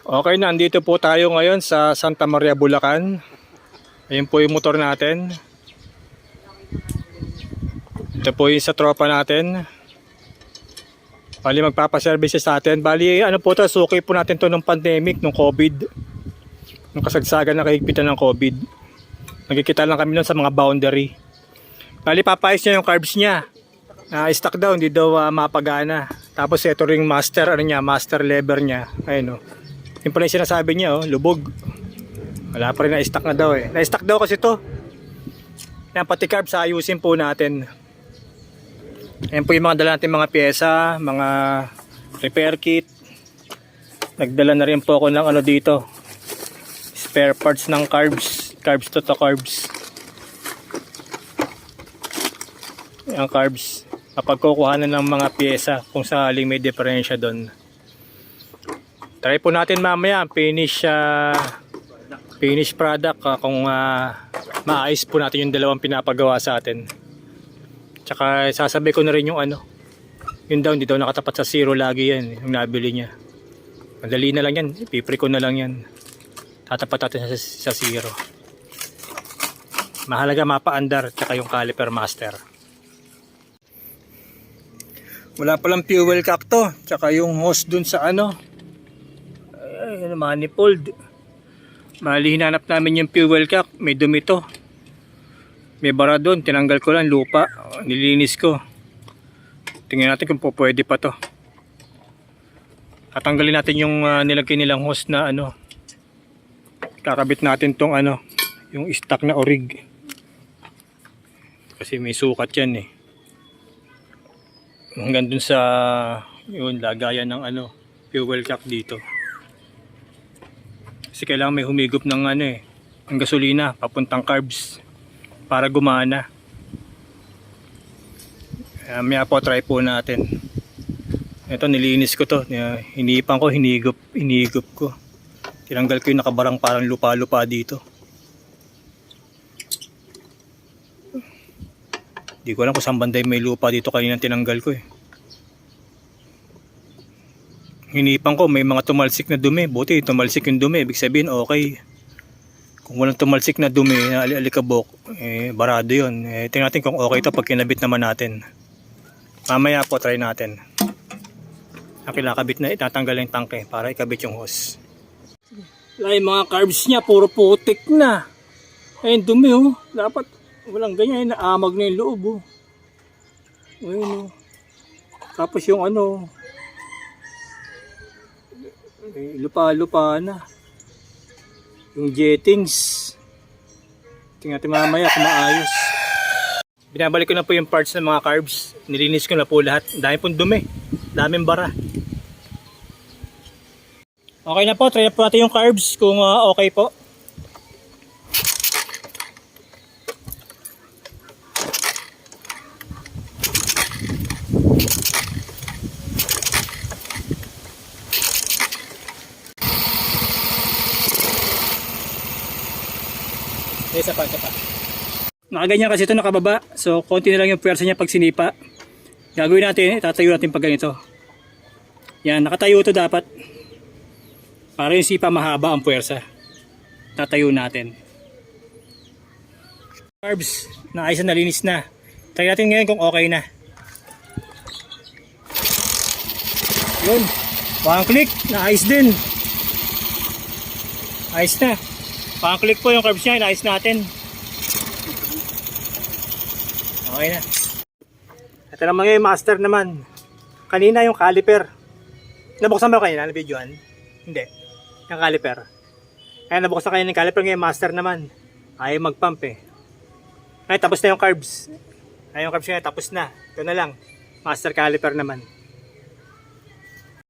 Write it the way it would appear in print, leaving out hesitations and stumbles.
Okay, nandito po tayo ngayon sa Santa Maria, Bulacan. Ayun po yung motor natin. Ito po yung sa tropa natin. Bali magpapaservice sa atin. Bali ano po ito, suki po natin to nung pandemic, nung COVID. Nung kasagsagan na kahigpitan ng COVID. Nagkikita lang kami nun sa mga boundary. Bali papayos niya yung carbs niya. Stuck daw, hindi daw mapagana. Tapos ito ring master, master lever niya. Ayun o. Yung pala yung sinasabi niya, lubog. Wala pa rin, na-stuck na daw eh. Na-stuck daw kasi to. Yan, pati carbs ayusin po natin. Yan po yung mga dala natin mga pyesa, mga repair kit. Nagdala na rin po ako ng ano dito. Spare parts ng carbs. Carbs to carbs. Yan carbs. Kapag kukuhanan ng mga pyesa kung sakaling may diferensya doon. Try po natin mamaya finish product kung maayos po natin yung dalawang pinapagawa sa atin. Tsaka sasabi ko na rin yung ano, yun daw hindi daw nakatapat sa zero lagi yan, yung nabili niya. Madali na lang yan, ipipre ko na lang yan. Tatapat natin sa zero. Mahalaga mapa-andar tsaka yung caliper master. Wala palang fuel cap to, tsaka yung hose dun sa ano, manifold. Mali hinanap namin yung fuel cap, may dumi to. May bara doon, tinanggal ko lang lupa, nilinis ko. Tingnan natin kung pwede pa to. Tatanggalin natin yung nilagay nilang hose na ano. Kakabit natin tong ano, yung stock na orig. Kasi may sukat yan eh. Hanggang dun sa yun, lagayan ng ano, fuel cap dito. Kasi kailangan may humigop ng ano eh, ang gasolina papuntang carbs para gumana. Maya po try po natin. Ito nilinis ko to, hinipan ko, hinigop ko. Tinanggal ko yung nakabarang parang lupa-lupa dito. Hindi ko alam kung saan banday may lupa dito kanina tinanggal ko eh. Hinipan ko, may mga tumalsik na dumi. Buti tumalsik yung dumi, ibig sabihin okay. Kung walang tumalsik na dumi na alikabok, barado yun. Tingnan natin kung okay ito pag kinabit naman natin. Mamaya po try natin. Ang kinakabit na itatanggal yung tangke para ikabit yung hose. Yung mga carbs niya puro putik na. Ayun dumi oh. Dapat walang ganyan, naamag na yung loob oh. Ayun oh. Tapos yung ano, lupa-lupa na. Yung jettings. Tingnan natin mamaya kung maayos. Binabalik ko na po yung parts ng mga carbs. Nilinis ko na po lahat. Dami pong dumi. Daming bara. Okay na po. Try na po natin yung carbs kung okay po. Isa pa. Nakaganyan kasi ito nakababa. So konti na lang yung pwersa niya pag sinipa. Gagawin natin, tatayo natin pag ganito. Yan, nakatayo ito dapat. Para yung sipa mahaba ang pwersa. Tatayo natin. Carbs, naayos na nalinis na. Try natin ngayon kung okay na. Yun. One click, naayos din. Ayos na. Pang-click po yung carbs niya, inaayos natin. Okay na. Ito naman yung master naman. Kanina yung caliper. Nabuksan ba kanina? Na-videoan? Hindi. Yung caliper. Kaya nabuksan kanina yung caliper, ngayon master naman. Ayaw mag-pump eh. Ay, tapos na yung carbs. Ay, yung carbs niya, tapos na. Ito na lang. Master caliper naman.